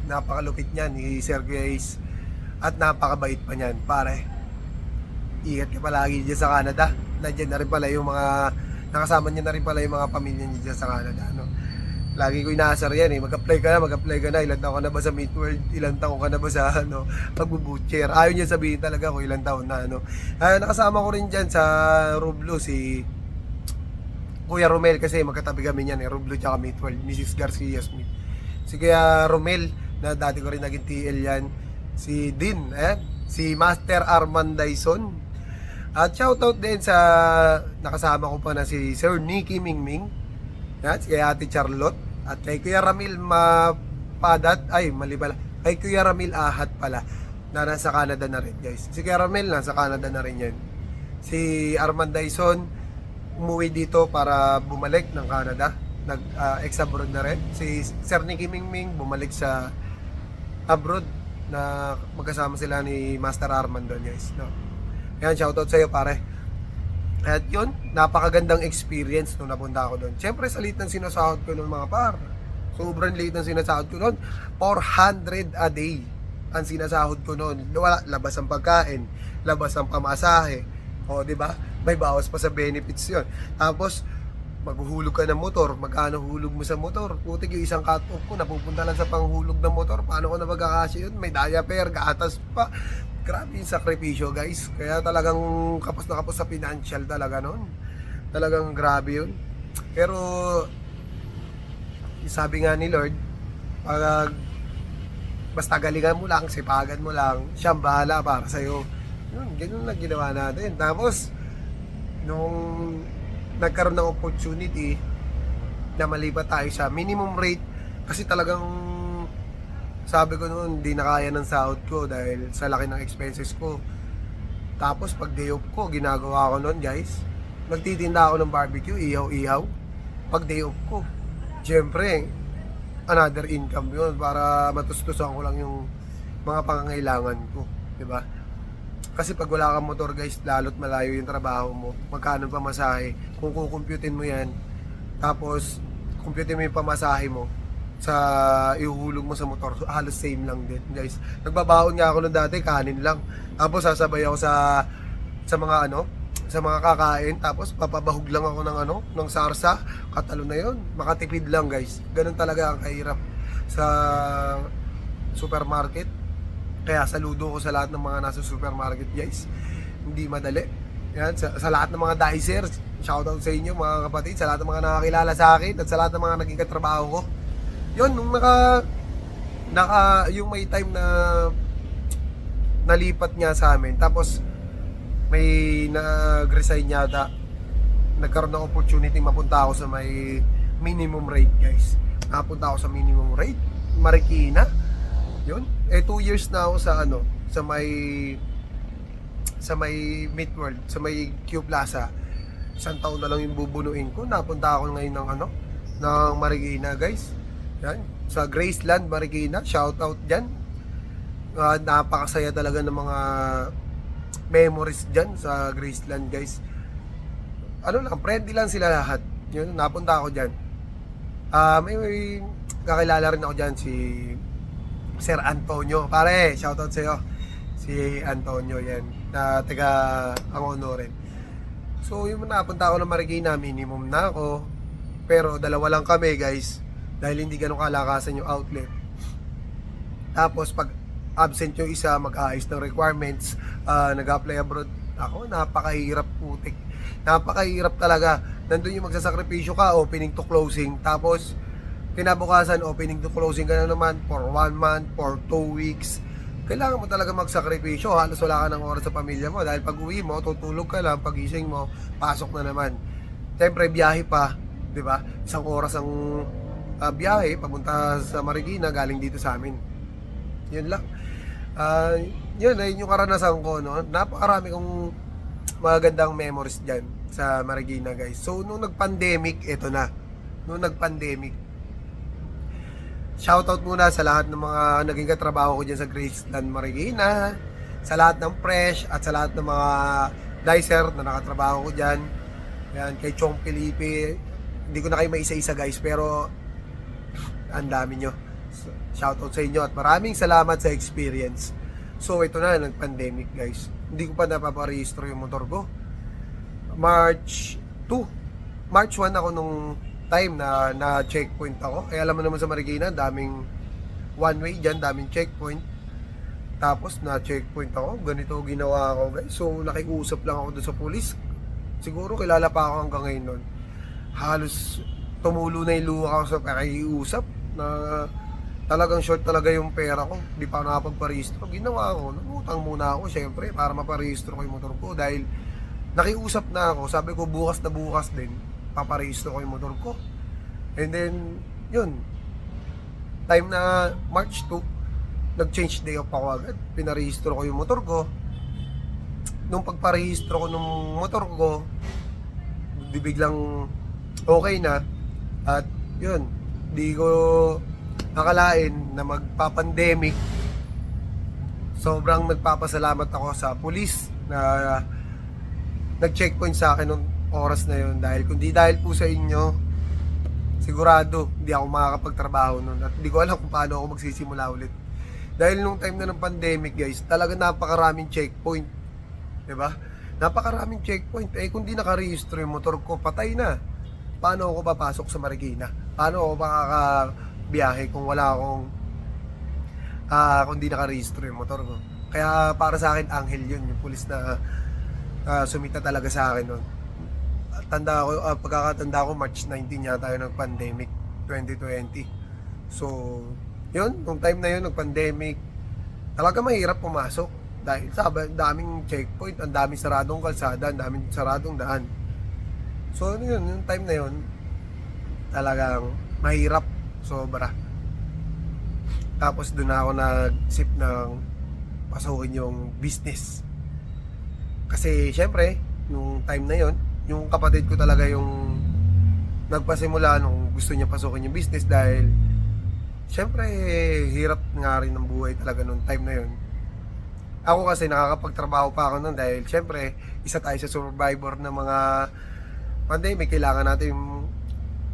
Napakalupit niyan ni Sir Grace. At napakabait pa niyan, pare. Ingat ka palagi dyan sa Canada. Nandiyan na rin pala yung mga nakasama niya na rin pala yung mga pamilya niya dyan sa Canada, no? Lagi ko inaasar yan eh. Mag-apply ka na, mag-apply ka na. Ilang taon ka na ba sa Midworld? Ilang taon ka na ba sa pagbo-butcher? Ayaw niya sabihin talaga kung ilang taon na nakasama ko rin dyan sa Rublo si Kuya Romel kasi magkatabi kami niyan eh. Rublo tsaka Midworld. Mrs. Garcia Smith. Si Kuya Romel na dati ko rin naging TL yan. Si Din, si Master Arman Dyson. At shoutout din sa nakasama ko pa na si Sir Nicky Mingming. Yan, si Ate Charlotte. At kay Kuya Ramil Mapadat, ay mali pala, kay Kuya Ramil Ahat pala, na nasa Canada na rin guys. Si Kuya Ramil nasa Canada na rin yan. Si Arman Dyson, umuwi dito para bumalik ng Canada. Nag-ex-abroad na rin. Si Sir Nicky Mingming, bumalik sa abroad na magkasama sila ni Master Arman doon guys. No? Yan, shoutout sa iyo pare. At yun, napakagandang experience nung napunta ako doon. Siyempre sa liit ng sinasahod ko noon mga par. Sobrang liit ng sinasahod ko noon. 400 a day ang sinasahod ko noon. Wala, labas ang pagkain, labas ang pamasahe. O, di ba? May bawas pa sa benefits yun. Tapos, maghuhulog ka ng motor. Magkano hulog mo sa motor? Putik yung isang cut-off ko, napupunta lang sa panghulog ng motor. Paano ko na magkakasya yun? May diaper, gatas pa. Grabe yung sakripisyo guys. Kaya talagang kapos na kapos sa financial talaga nun. Talagang grabe yun. Pero sabi nga ni Lord, pag basta galingan mo lang, sipagan mo lang, siyang bahala para sa'yo. Yun, ganun lang ginawa natin. Tapos nung nagkaroon ng opportunity na malipat tayo sa minimum rate, kasi talagang sabi ko noon, hindi na kaya ng sahod ko dahil sa laki ng expenses ko. Tapos pag day off ko, ginagawa ko noon guys, nagtitinda ako ng barbecue, ihaw-ihaw. Pag day off ko, syempre, another income yun para matustusan ko lang yung mga pangangailangan ko, diba? Kasi pag wala kang motor guys, lalo't malayo yung trabaho mo. Magkano pamasahe? Kung kukumputin mo yan, tapos kumputin mo yung pamasahe mo sa ihuhulog mo sa motor, so, halos same lang din guys. Nagbabaon nga ako nung dati, kanin lang. Tapos sasabay ako sa mga sa mga kakain, tapos papabahog lang ako ng sarsa, katalo na yun. Makatipid lang guys. Ganun talaga ang kahirap sa supermarket. Kaya saludo ko sa lahat ng mga nasa supermarket guys. Hindi madali. Yan, sa lahat ng mga dicers, shoutout sa inyo mga kapatid, sa lahat ng mga nakakilala sa akin at sa lahat ng mga naging katrabaho ko. Yun, nung yung may time na nalipat niya sa amin, tapos may nag-resign yata, nagkaroon ng opportunity mapunta ako sa may minimum rate guys. Napunta ako sa minimum rate, Marikina. Yun, 2 years na ako sa may Midworld, sa may Q Plaza. Isang taon na lang yung bubunuin ko. Napunta ako ngayon ng Marikina guys. Yan, sa Graceland, Marikina, shoutout dyan. Napakasaya talaga ng mga memories dyan sa Graceland guys. Friendly lang sila lahat. Yun, napunta ako dyan. May kakilala rin ako dyan, si Sir Antonio. Pare, shoutout sa'yo. Si Antonio yan, na taga Angono rin. So yung napunta ako ng Marikina, minimum na ako. Pero dalawa lang kami guys, dahil hindi ganun kalakasan yung outlet. Tapos pag absent yung isa, mag-aayos ng requirements, nag-apply abroad. Ako, napakahirap putik. Napakahirap talaga. Nandun yung magsasakripisyo ka, opening to closing. Tapos kinabukasan, opening to closing ka na naman for 1 month, for 2 weeks. Kailangan mo talaga magsakripisyo. Halos wala ka ng oras sa pamilya mo. Dahil pag uwi mo, tutulog ka lang. Pag gising mo, pasok na naman. Siyempre, biyahe pa. Diba? 1 oras ang biyahe papunta sa Marikina galing dito sa amin. Yun lang. Yun yung karanasan ko, no? Napakarami kong magagandang memories dyan sa Marikina guys. So nung nag-pandemic, ito na. Nung nag-pandemic, shoutout muna sa lahat ng mga naging katrabaho ko dyan sa Graceland, Marikina, sa lahat ng Fresh at sa lahat ng mga dicer na nakatrabaho ko dyan. Yan, kay Chong Felipe. Hindi ko na kayo maisa-isa guys, pero ang dami nyo. Shoutout sa inyo at maraming salamat sa experience. So ito na, nag-pandemic guys. Hindi ko pa napaparehistro yung motor ko. March 2. March 1 ako nung time na checkpoint ako. Alam mo naman sa Marikina, daming one way dyan, daming checkpoint. Tapos na checkpoint ako, ganito ginawa ko guys. So nakiusap lang ako doon sa police. Siguro kilala pa ako hanggang ngayon nun. Halos tumulo na yung luha ko sa pakiusap na talagang short talaga yung pera ko. Hindi pa ako nakapagparehistro. Ginawa ko, nangutang muna ako syempre para maparehistro ko yung motor ko. Dahil nakiusap na ako, sabi ko bukas na bukas din paparehistro ko yung motor ko. And then yun, time na March 2, nag-change day off ako agad. Pinarehistro ko yung motor ko. Nung pagparehistro ko ng motor ko, di biglang okay na. At yun, di ko nakalain na magpa-pandemic. Sobrang nagpapasalamat ako sa pulis na nag-checkpoint sa akin nung oras na yun. Dahil kung di dahil po sa inyo, sigurado hindi ako makakapagtrabaho nun. At hindi ko alam kung paano ako magsisimula ulit. Dahil nung time na ng pandemic guys, talaga napakaraming checkpoint. Diba? Napakaraming checkpoint. Eh kung di nakarehistro yung motor ko, patay na. Paano ako papasok sa Marikina? Paano ako makakabiyahe kung wala akong kung di nakarehistro yung motor ko? Kaya para sa akin, anghel yun. Yung pulis na sumita talaga sa akin nun. Tanda ko, pagkakatanda ko, March 19 yata yun ng pandemic 2020. So yun, nung time na yun, nag-pandemic, talaga mahirap pumasok dahil sa daming checkpoint, ang daming saradong kalsada, ang daming saradong daan. So yun, yung time na yun, talagang mahirap, sobra. Tapos doon ako nag-sip ng pasukin yung business. Kasi syempre, yung time na yun, yung kapatid ko talaga yung nagpasimula nung gusto niya pasukin yung business dahil siyempre, hirap nga rin ng buhay talaga nung time na yun. Ako kasi nakakapagtrabaho pa ako nun dahil siyempre, isa tayo sa survivor ng mga pandemic. Kailangan natin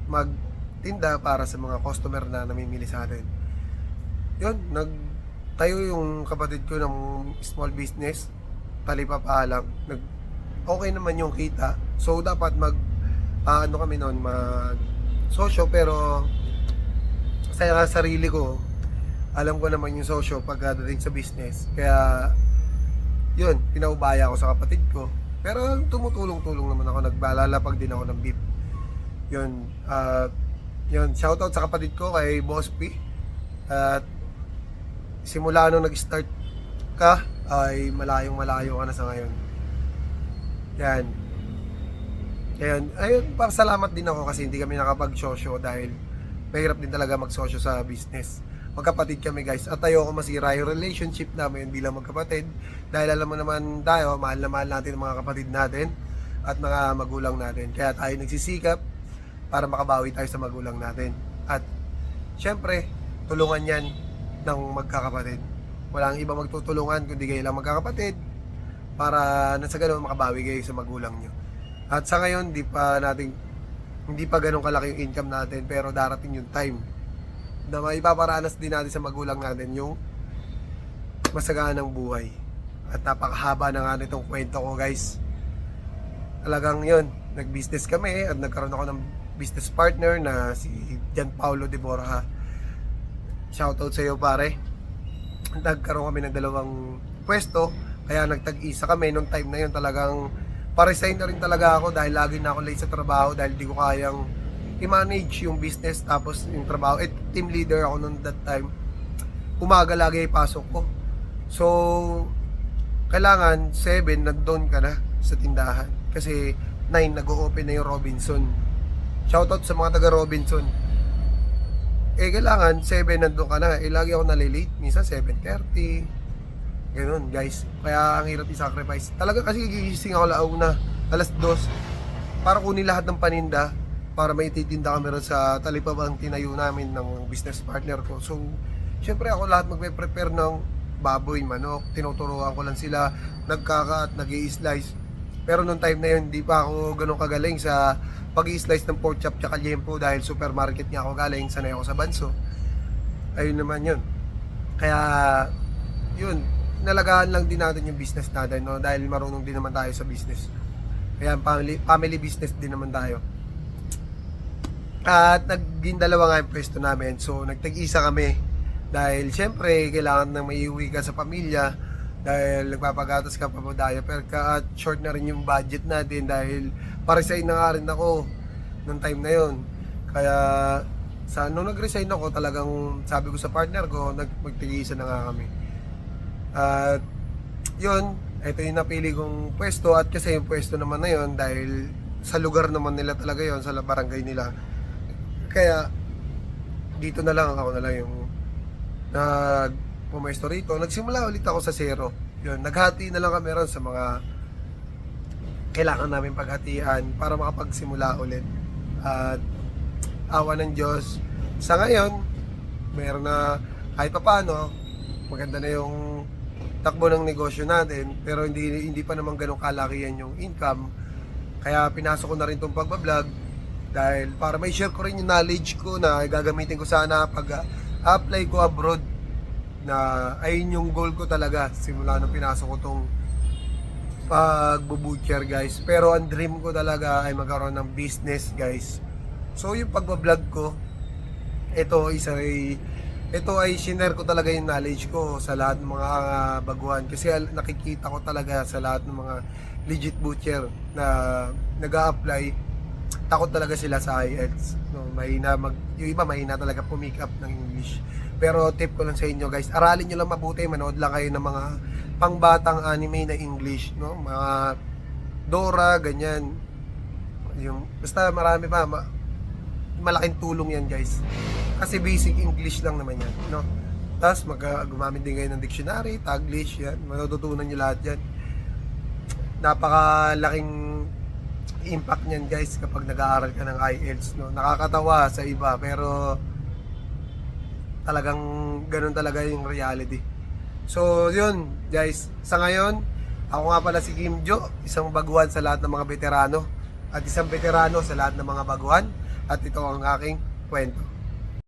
magtinda para sa mga customer na namimili sa atin. Yun, nagtayo yung kapatid ko ng small business. Talipapa lang. Okay naman yung kita. So, dapat kami nun, mag-sosyo pero sa sarili ko, alam ko naman yung sosyo pagdating sa business. Kaya yun, pinaubaya ako sa kapatid ko. Pero tumutulong-tulong naman ako, nagbalalapag din ako ng beef. Yun, yun, shoutout sa kapatid ko kay Boss P. At simula nung nag-start ka, ay malayong-malayo ka na sa ngayon. Yan. Ayun, pasalamat din ako kasi hindi kami nakapag-sosyo dahil mahirap din talaga magsosyo sa business. Magkapatid kami guys at ayoko masira yung relationship namin bilang magkapatid dahil alam mo naman tayo, mahal na mahal natin ang mga kapatid natin at mga magulang natin. Kaya tayo nagsisikap para makabawi tayo sa magulang natin. At syempre, tulungan yan ng magkakapatid. Walang iba magtutulungan kundi kayo lang magkakapatid para nasa ganun makabawi kayo sa magulang nyo. At sa ngayon, hindi pa ganun kalaki yung income natin pero darating yung time na maipaparanas din natin sa magulang natin yung masagaan ng buhay. At napakahaba na nga nitong kwento ko guys. Talagang yun, nag-business kami at nagkaroon ako ng business partner na si Jan Paulo de Borja. Shoutout sa iyo pare. Nagkaroon kami ng dalawang pwesto kaya nagtag-isa kami nung time na yun. Talagang pa-resign na rin talaga ako dahil lagi na ako late sa trabaho dahil di ko kayang i-manage yung business tapos yung trabaho. Team leader ako noon that time. Umaga lagi ipasok ko. So, kailangan 7 nandun ka na sa tindahan. Kasi 9 nag-o-open na yung Robinson. Shoutout sa mga taga Robinson. Kailangan 7 nandun ka na. Lagi ako nalilate. Minsan 7:30. Ganun guys. Kaya ang hirap i-sacrifice. Talaga kasi gigising ako launa. Alas 2. Para kunin lahat ng paninda. Para may titinda kami rin sa talipabang tinayo namin ng business partner ko. So, syempre ako lahat magpe-prepare ng baboy, manok. Tinuturuan ko lang sila. Nagkaka at nag-i-slice. Pero nung time na yun, hindi pa ako ganun kagaling sa pag-i-slice ng pork chop tsaka liempo dahil supermarket nga ako galing. Sanay ako sa Banso. ayun naman yun. Kaya yun, nalagaan lang din natin yung business natin, no? Dahil marunong din naman tayo sa business. Kaya family business din naman tayo. At naging dalawa nga yung pwesto namin. So nagtag-isa kami. Dahil syempre, kailangan nang maiuwi ka sa pamilya. Dahil nagpapagatas ka pa diaper ka. At short na rin yung budget natin. Dahil pa-resign na nga rin ako nung time na yon. Kaya nung nag-resign ako, talagang sabi ko sa partner ko, magtag-isa na nga kami. At yun, ito yung napili kong pwesto. At kasi yung pwesto naman na yun, dahil sa lugar naman nila talaga yon, sa barangay nila. Kaya dito na lang, ako na lang yung pumesto rito. Nagsimula ulit ako sa zero. Yun, naghati na lang kami ron sa mga kailangan namin paghatian para makapagsimula ulit. At awa ng Diyos, sa ngayon meron na kahit papaano, maganda na yung takbo ng negosyo natin, pero hindi pa naman ganun kalakihan yung income. Kaya pinasok ko na rin tong pagbablog dahil para may share ko rin yung knowledge ko na gagamitin ko sana pag apply ko abroad, na ayun yung goal ko talaga simula nung pinasok ko tong pagbo-butcher, guys. Pero ang dream ko talaga ay magkaroon ng business, guys. So yung pagbablog ko, ito ay shinare ko talaga yung knowledge ko sa lahat ng mga baguhan, kasi nakikita ko talaga sa lahat ng mga legit butcher na nag-a-apply, takot talaga sila sa IELTS, no? Yung iba mahina talaga pumick up ng English. Pero tip ko lang sa inyo, guys, aralin nyo lang mabuti, manood lang kayo ng mga pangbatang anime na English, no? Mga Dora, ganyan, yung basta marami pa, malaking tulong yan, guys, kasi basic English lang naman yan, no? Tapos gumamit din kayo ng dictionary, Taglish, yan, matututunan nyo lahat yan. Napakalaking impact niyan, guys, kapag nag-aaral ka ng IELTS, no? Nakakatawa sa iba, pero talagang ganun talaga yung reality. So yun, guys, sa ngayon ako nga pala si Kim Jo, isang baguhan sa lahat ng mga veterano, at isang veterano sa lahat ng mga baguhan, at ito ang aking kwento.